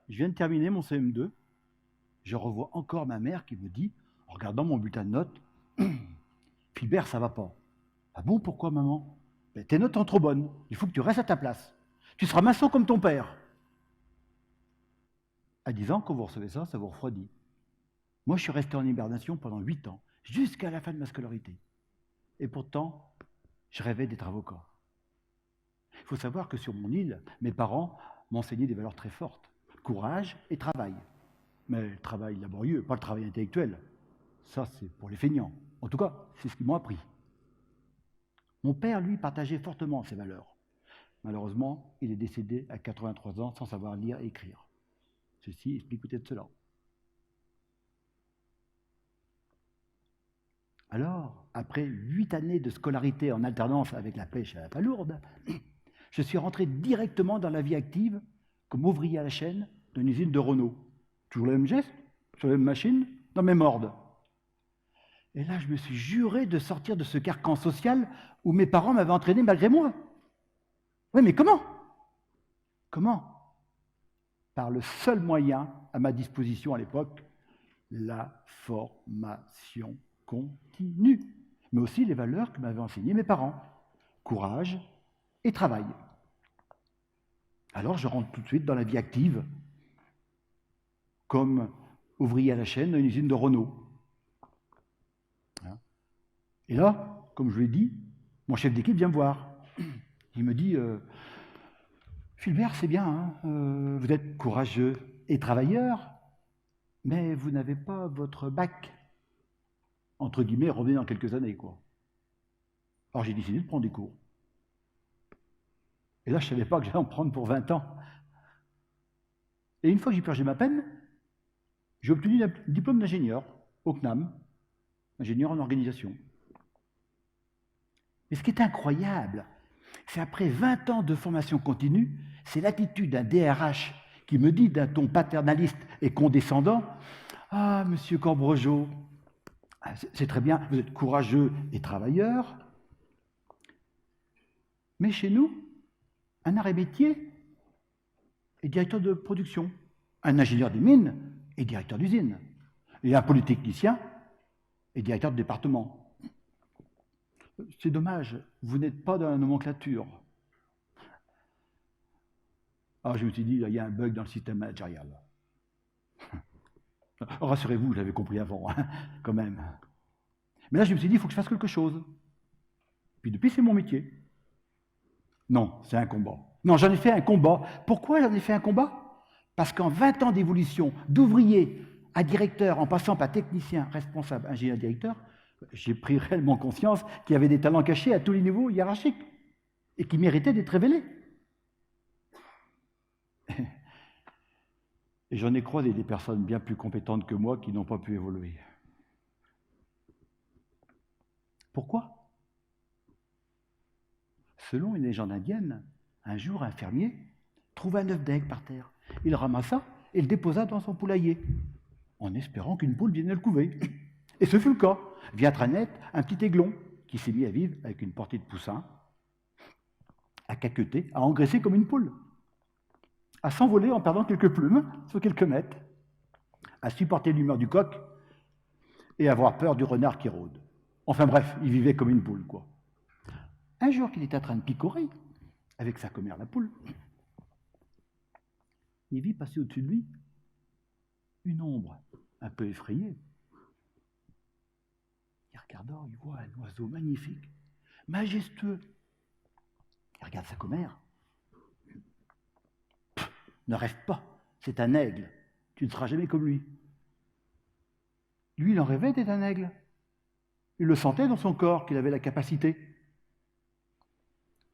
je viens de terminer mon CM2. Je revois encore ma mère qui me dit, en regardant mon bulletin de notes, Philbert, ça va pas. Ah bon, pourquoi, maman? Ben, tes notes sont trop bonnes. Il faut que tu restes à ta place. Tu seras maçon comme ton père. À 10 ans, quand vous recevez ça, ça vous refroidit. Moi, je suis resté en hibernation pendant 8 ans, jusqu'à la fin de ma scolarité. Et pourtant, je rêvais d'être avocat. Il faut savoir que sur mon île, mes parents m'enseignaient des valeurs très fortes. Courage et travail. Mais le travail laborieux, pas le travail intellectuel. Ça, c'est pour les feignants. En tout cas, c'est ce qu'ils m'ont appris. Mon père, lui, partageait fortement ces valeurs. Malheureusement, il est décédé à 83 ans sans savoir lire et écrire. Ceci explique peut-être cela. Alors, après 8 années de scolarité en alternance avec la pêche à la palourde, je suis rentré directement dans la vie active comme ouvrier à la chaîne d'une usine de Renault. Toujours le même geste, sur les mêmes machines, dans mes mordes. Et là, je me suis juré de sortir de ce carcan social où mes parents m'avaient entraîné malgré moi. Oui, mais comment? Comment? Par le seul moyen à ma disposition à l'époque, la formation continue, mais aussi les valeurs que m'avaient enseignées mes parents. Courage et travail. Alors je rentre tout de suite dans la vie active, comme ouvrier à la chaîne dans une usine de Renault. Et là, comme je l'ai dit, mon chef d'équipe vient me voir. Il me dit Philbert, c'est bien, hein, vous êtes courageux et travailleur, mais vous n'avez pas votre bac. Entre guillemets, revenez dans quelques années, quoi. Alors j'ai décidé de prendre des cours. Et là, je ne savais pas que j'allais en prendre pour 20 ans. Et une fois que j'ai purgé ma peine, j'ai obtenu un diplôme d'ingénieur au CNAM, ingénieur en organisation. Mais ce qui est incroyable, c'est après 20 ans de formation continue, c'est l'attitude d'un DRH qui me dit d'un ton paternaliste et condescendant « Ah, monsieur Cambregeau, c'est très bien, vous êtes courageux et travailleur, mais chez nous, un arrêt métier est directeur de production, un ingénieur des mines est directeur d'usine, et un polytechnicien est directeur de département. C'est dommage, vous n'êtes pas dans la nomenclature. » Alors je me suis dit, il y a un bug dans le système managérial. Rassurez-vous, je l'avais compris avant, hein, quand même. Mais là, je me suis dit, il faut que je fasse quelque chose. Puis depuis, c'est mon métier. Non, c'est un combat. Non, j'en ai fait un combat. Pourquoi j'en ai fait un combat? Parce qu'en 20 ans d'évolution, d'ouvrier à directeur, en passant par technicien, responsable, ingénieur, directeur, j'ai pris réellement conscience qu'il y avait des talents cachés à tous les niveaux hiérarchiques et qui méritaient d'être révélés. Et j'en ai croisé des personnes bien plus compétentes que moi qui n'ont pas pu évoluer. Pourquoi? Selon une légende indienne, un jour un fermier trouva un œuf d'aigle par terre. Il le ramassa et le déposa dans son poulailler, en espérant qu'une poule vienne le couver. Et ce fut le cas. Vient très net un petit aiglon qui s'est mis à vivre avec une portée de poussins, à caqueter, à engraisser comme une poule, à s'envoler en perdant quelques plumes sur quelques mètres, à supporter l'humeur du coq et avoir peur du renard qui rôde. Enfin bref, il vivait comme une poule, quoi. Un jour qu'il était en train de picorer avec sa commère la poule, il vit passer au-dessus de lui une ombre un peu effrayée. Il regarda, il voit un oiseau magnifique, majestueux. Il regarde sa commère. Ne rêve pas, c'est un aigle. Tu ne seras jamais comme lui. Lui, il en rêvait d'être un aigle. Il le sentait dans son corps qu'il avait la capacité.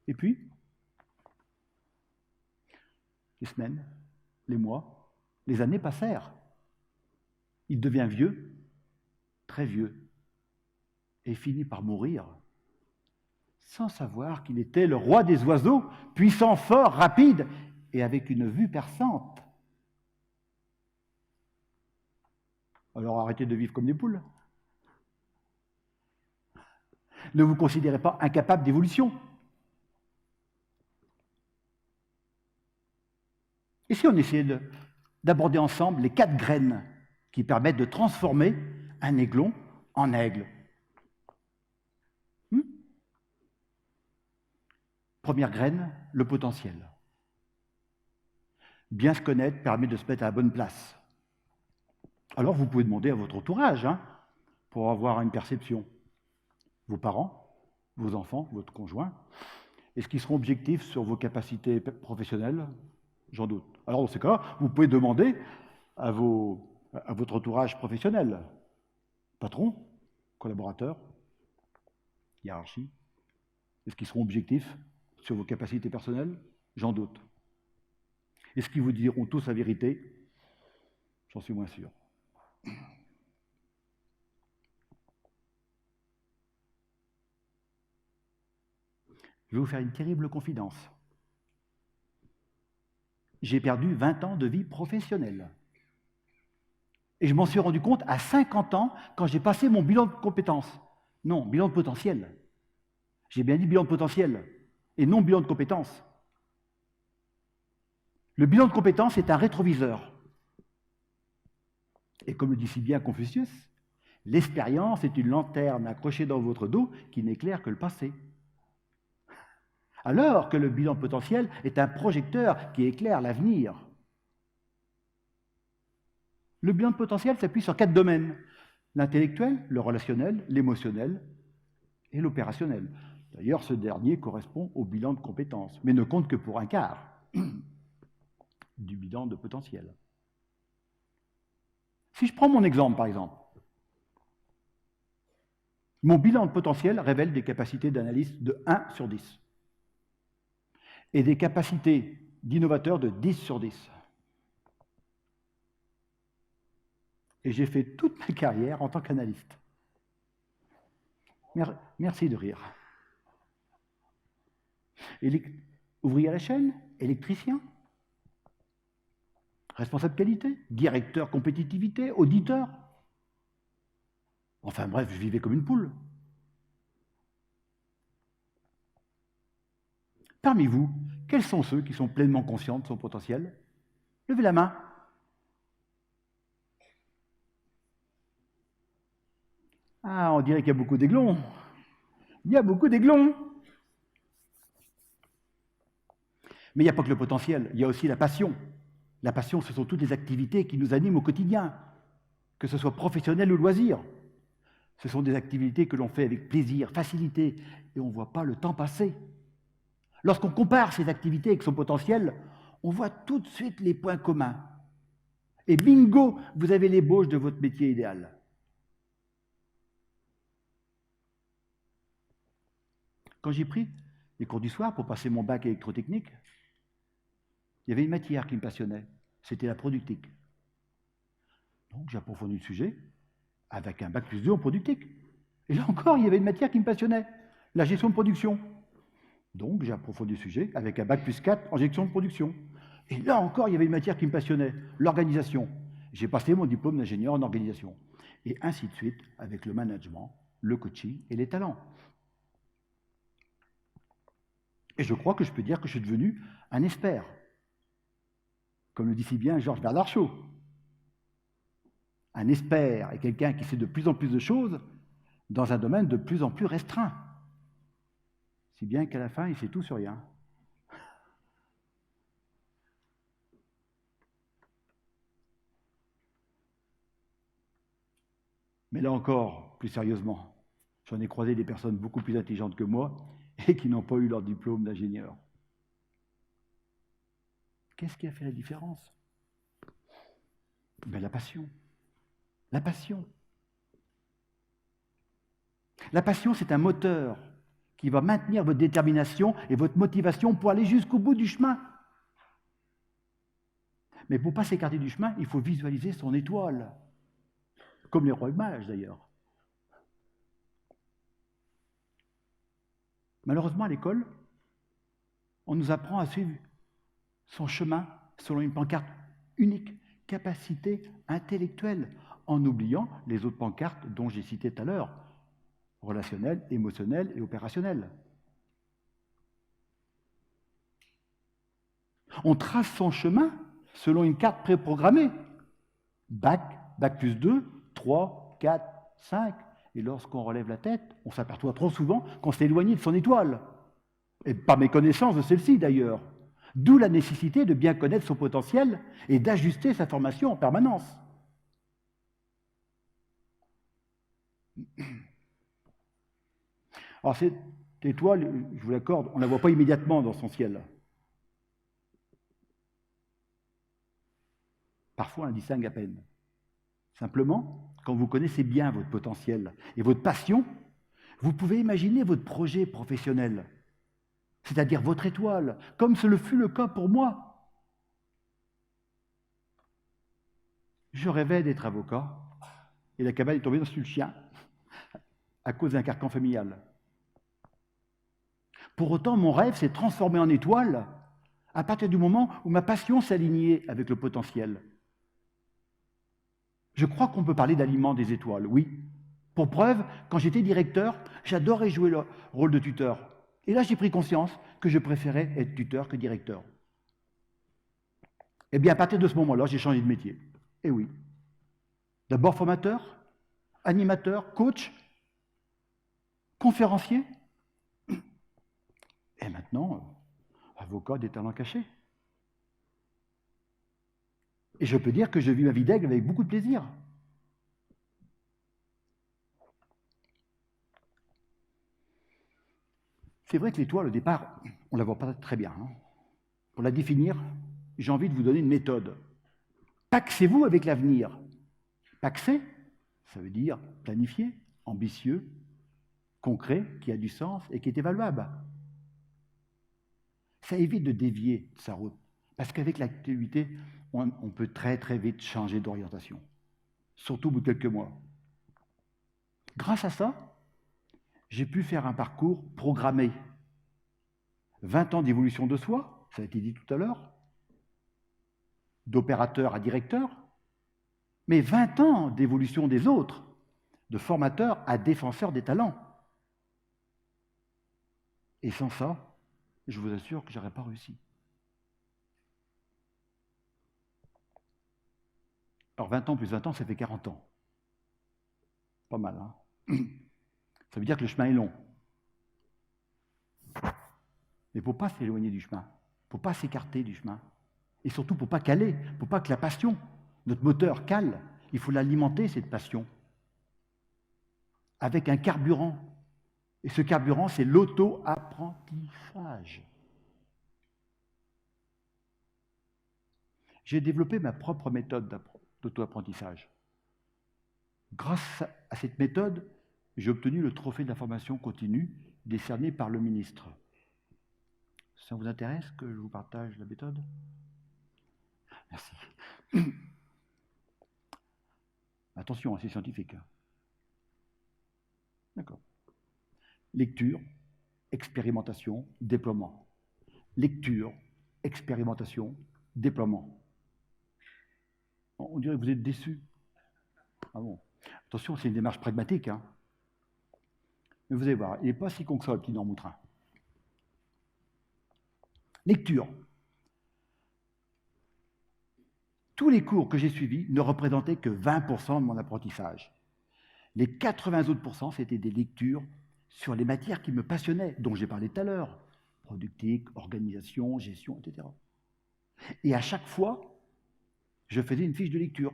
Et puis, les semaines, les mois, les années passèrent. Il devient vieux, très vieux, et finit par mourir, sans savoir qu'il était le roi des oiseaux, puissant, fort, rapide, et avec une vue perçante. Alors arrêtez de vivre comme des poules. Ne vous considérez pas incapable d'évolution. Et si on essayait d'aborder ensemble les 4 graines qui permettent de transformer un aiglon en aigle. Première graine, le potentiel. Bien se connaître permet de se mettre à la bonne place. Alors vous pouvez demander à votre entourage pour avoir une perception. Vos parents, vos enfants, votre conjoint, est-ce qu'ils seront objectifs sur vos capacités professionnelles? J'en doute. Alors dans ce cas, vous pouvez demander à votre entourage professionnel, patron, collaborateur, hiérarchie, est-ce qu'ils seront objectifs sur vos capacités personnelles? J'en doute. Est-ce qu'ils vous diront tous la vérité? J'en suis moins sûr. Je vais vous faire une terrible confidence. J'ai perdu 20 ans de vie professionnelle. Et je m'en suis rendu compte à 50 ans quand j'ai passé mon bilan de compétences. Non, bilan de potentiel. J'ai bien dit bilan de potentiel et non bilan de compétences. Le bilan de compétences est un rétroviseur. Et comme le dit si bien Confucius, l'expérience est une lanterne accrochée dans votre dos qui n'éclaire que le passé. Alors que le bilan potentiel est un projecteur qui éclaire l'avenir. Le bilan potentiel s'appuie sur 4 domaines: l'intellectuel, le relationnel, l'émotionnel et l'opérationnel. D'ailleurs, ce dernier correspond au bilan de compétences, mais ne compte que pour un quart du bilan de potentiel. Si je prends mon exemple, par exemple, mon bilan de potentiel révèle des capacités d'analyse de 1 sur 10 et des capacités d'innovateur de 10 sur 10. Et j'ai fait toute ma carrière en tant qu'analyste. Merci de rire. Ouvrier à la chaîne, électricien, responsable qualité, directeur compétitivité, auditeur. Enfin bref, je vivais comme une poule. Parmi vous, quels sont ceux qui sont pleinement conscients de son potentiel? Levez la main. Ah, on dirait qu'il y a beaucoup d'aiglons. Il y a beaucoup d'aiglons. Mais il n'y a pas que le potentiel, il y a aussi la passion. La passion, ce sont toutes les activités qui nous animent au quotidien, que ce soit professionnel ou loisir. Ce sont des activités que l'on fait avec plaisir, facilité, et on ne voit pas le temps passer. Lorsqu'on compare ces activités avec son potentiel, on voit tout de suite les points communs. Et bingo, vous avez l'ébauche de votre métier idéal. Quand j'ai pris les cours du soir pour passer mon bac électrotechnique, il y avait une matière qui me passionnait, c'était la productique. Donc j'ai approfondi le sujet avec un bac plus 2 en productique. Et là encore, il y avait une matière qui me passionnait, la gestion de production. Donc j'ai approfondi le sujet avec un bac plus 4 en gestion de production. Et là encore, il y avait une matière qui me passionnait, l'organisation. J'ai passé mon diplôme d'ingénieur en organisation. Et ainsi de suite avec le management, le coaching et les talents. Et je crois que je peux dire que je suis devenu un expert. Comme le dit si bien Georges Bernard Shaw. Un expert est quelqu'un qui sait de plus en plus de choses dans un domaine de plus en plus restreint. Si bien qu'à la fin, il sait tout sur rien. Mais là encore, plus sérieusement, j'en ai croisé des personnes beaucoup plus intelligentes que moi et qui n'ont pas eu leur diplôme d'ingénieur. Qu'est-ce qui a fait la différence? La passion. La passion. La passion, c'est un moteur qui va maintenir votre détermination et votre motivation pour aller jusqu'au bout du chemin. Mais pour ne pas s'écarter du chemin, il faut visualiser son étoile. Comme les rois mages, d'ailleurs. Malheureusement, à l'école, on nous apprend à suivre son chemin selon une pancarte unique, capacité intellectuelle, en oubliant les autres pancartes dont j'ai cité tout à l'heure, relationnelles, émotionnelles et opérationnelles. On trace son chemin selon une carte préprogrammée. Bac, bac plus 2, 3, 4, 5. Et lorsqu'on relève la tête, on s'aperçoit trop souvent qu'on s'est éloigné de son étoile. Et par méconnaissance de celle-ci d'ailleurs. D'où la nécessité de bien connaître son potentiel et d'ajuster sa formation en permanence. Alors cette étoile, je vous l'accorde, on ne la voit pas immédiatement dans son ciel. Parfois, on la distingue à peine. Simplement, quand vous connaissez bien votre potentiel et votre passion, vous pouvez imaginer votre projet professionnel, c'est-à-dire votre étoile, comme ce le fut le cas pour moi. Je rêvais d'être avocat et la cabane est tombée sur le chien à cause d'un carcan familial. Pour autant, mon rêve s'est transformé en étoile à partir du moment où ma passion s'alignait avec le potentiel. Je crois qu'on peut parler d'aliment des étoiles, oui. Pour preuve, quand j'étais directeur, j'adorais jouer le rôle de tuteur. Et là, j'ai pris conscience que je préférais être tuteur que directeur. Eh bien, à partir de ce moment-là, j'ai changé de métier. Eh oui. D'abord formateur, animateur, coach, conférencier. Et maintenant, avocat des talents cachés. Et je peux dire que je vis ma vie d'aigle avec beaucoup de plaisir. C'est vrai que l'étoile, au départ, on ne la voit pas très bien. Hein. Pour la définir, j'ai envie de vous donner une méthode. Paxez-vous avec l'avenir. Paxer, ça veut dire planifier, ambitieux, concret, qui a du sens et qui est évaluable. Ça évite de dévier de sa route. Parce qu'avec l'activité, on peut très très vite changer d'orientation. Surtout au bout de quelques mois. Grâce à ça, j'ai pu faire un parcours programmé. 20 ans d'évolution de soi, ça a été dit tout à l'heure, d'opérateur à directeur, mais 20 ans d'évolution des autres, de formateur à défenseur des talents. Et sans ça, je vous assure que je n'aurais pas réussi. Alors 20 ans plus 20 ans, ça fait 40 ans. Pas mal, hein? Ça veut dire que le chemin est long. Mais il ne faut pas s'éloigner du chemin. Il ne faut pas s'écarter du chemin. Et surtout, pour ne pas caler, pour ne faut pas que la passion, notre moteur, cale. Il faut l'alimenter, cette passion, avec un carburant. Et ce carburant, c'est l'auto-apprentissage. J'ai développé ma propre méthode d'auto-apprentissage. Grâce à cette méthode, j'ai obtenu le trophée de la formation continue décerné par le ministre. Ça vous intéresse que je vous partage la méthode? Merci. Attention, c'est scientifique. D'accord. Lecture, expérimentation, déploiement. Lecture, expérimentation, déploiement. On dirait que vous êtes déçus. Ah bon. Attention, c'est une démarche pragmatique. Hein. Mais vous allez voir, il n'est pas si con que ça, le petit Normoutrin. Lecture. Tous les cours que j'ai suivis ne représentaient que 20% de mon apprentissage. Les 80 autres pourcents, c'était des lectures sur les matières qui me passionnaient, dont j'ai parlé tout à l'heure. Productique, organisation, gestion, etc. Et à chaque fois, je faisais une fiche de lecture.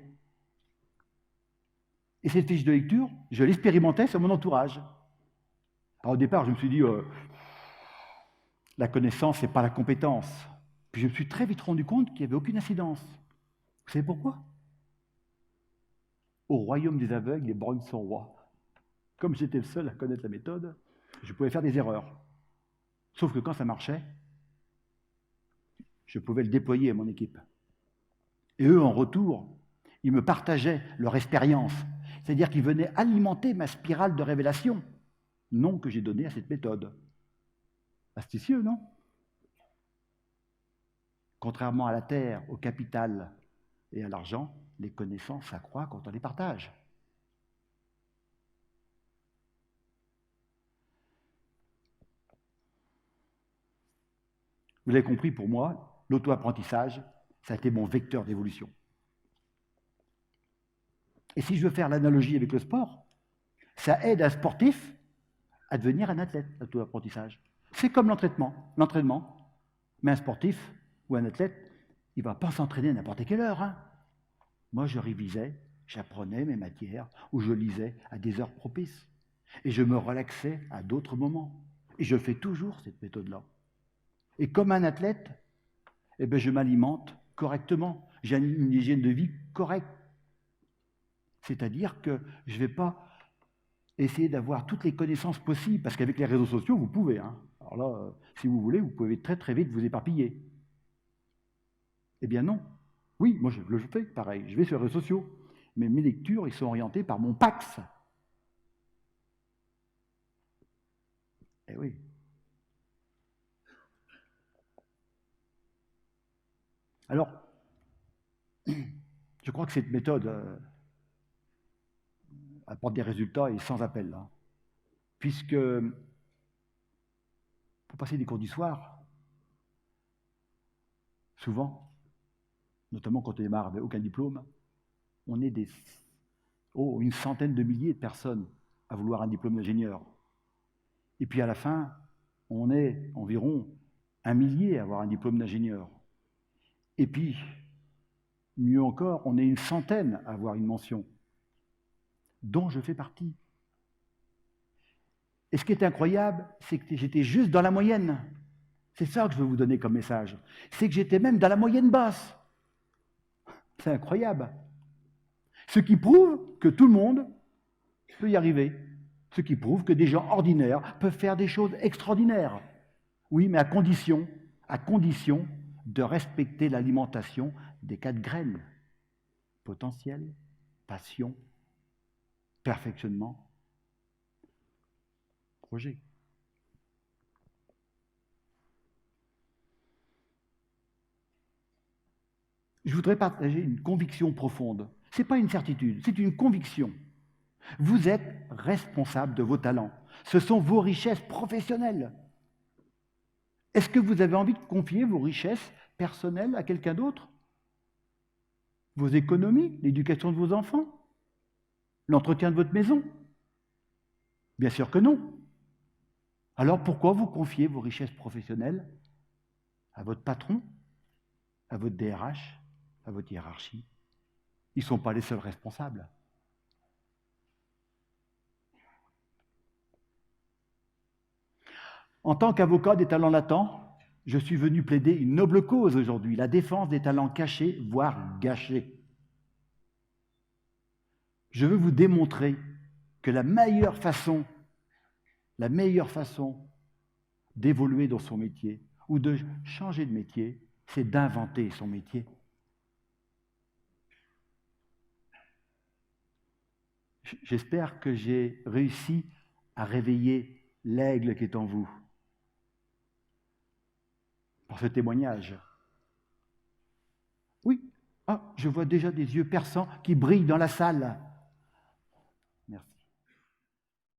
Et cette fiche de lecture, je l'expérimentais sur mon entourage. Alors au départ, je me suis dit, la connaissance, ce n'est pas la compétence. Puis je me suis très vite rendu compte qu'il n'y avait aucune incidence. Vous savez pourquoi? Au royaume des aveugles, les borgnes sont rois. Comme j'étais le seul à connaître la méthode, je pouvais faire des erreurs. Sauf que quand ça marchait, je pouvais le déployer à mon équipe. Et eux, en retour, ils me partageaient leur expérience. C'est-à-dire qu'ils venaient alimenter ma spirale de révélation, nom que j'ai donné à cette méthode. Astucieux, non? Contrairement à la terre, au capital et à l'argent, les connaissances s'accroissent quand on les partage. Vous l'avez compris, pour moi, l'auto-apprentissage, Ça a été mon vecteur d'évolution. Et si je veux faire l'analogie avec le sport, ça aide un sportif à devenir un athlète, à tout apprentissage. C'est comme l'entraînement. Mais un sportif ou un athlète, il ne va pas s'entraîner à n'importe quelle heure. Hein. Moi, je révisais, j'apprenais mes matières, ou je lisais à des heures propices. Et je me relaxais à d'autres moments. Et je fais toujours cette méthode-là. Et comme un athlète, eh bien, je m'alimente correctement. J'ai une hygiène de vie correcte. C'est-à-dire que je ne vais pas essayer d'avoir toutes les connaissances possibles, parce qu'avec les réseaux sociaux, vous pouvez. Hein. Alors là, si vous voulez, vous pouvez très très vite vous éparpiller. Eh bien non. Oui, moi je le fais pareil. Je vais sur les réseaux sociaux. Mais mes lectures, ils sont orientés par mon PAX. Eh oui. Alors, je crois que cette méthode apporte des résultats et sans appel. Hein. Puisque, pour passer des cours du soir, souvent, notamment quand on démarre avec aucun diplôme, on est une centaine de milliers de personnes à vouloir un diplôme d'ingénieur. Et puis à la fin, on est environ 1 millier à avoir un diplôme d'ingénieur. Et puis, mieux encore, on est une centaine à avoir une mention, dont je fais partie. Et ce qui est incroyable, c'est que j'étais juste dans la moyenne. C'est ça que je veux vous donner comme message. C'est que j'étais même dans la moyenne basse. C'est incroyable. Ce qui prouve que tout le monde peut y arriver. Ce qui prouve que des gens ordinaires peuvent faire des choses extraordinaires. Oui, mais à condition de respecter l'alimentation des 4 graines. Potentiel, passion, perfectionnement, projet. Je voudrais partager une conviction profonde. Ce n'est pas une certitude, c'est une conviction. Vous êtes responsable de vos talents. Ce sont vos richesses professionnelles. Est-ce que vous avez envie de confier vos richesses personnelles à quelqu'un d'autre? Vos économies, l'éducation de vos enfants? L'entretien de votre maison? Bien sûr que non. Alors pourquoi vous confiez vos richesses professionnelles à votre patron, à votre DRH, à votre hiérarchie? Ils ne sont pas les seuls responsables. En tant qu'avocat des talents latents, je suis venu plaider une noble cause aujourd'hui, la défense des talents cachés, voire gâchés. Je veux vous démontrer que la meilleure façon d'évoluer dans son métier ou de changer de métier, c'est d'inventer son métier. J'espère que j'ai réussi à réveiller l'aigle qui est en vous par ce témoignage. Oui, je vois déjà des yeux perçants qui brillent dans la salle.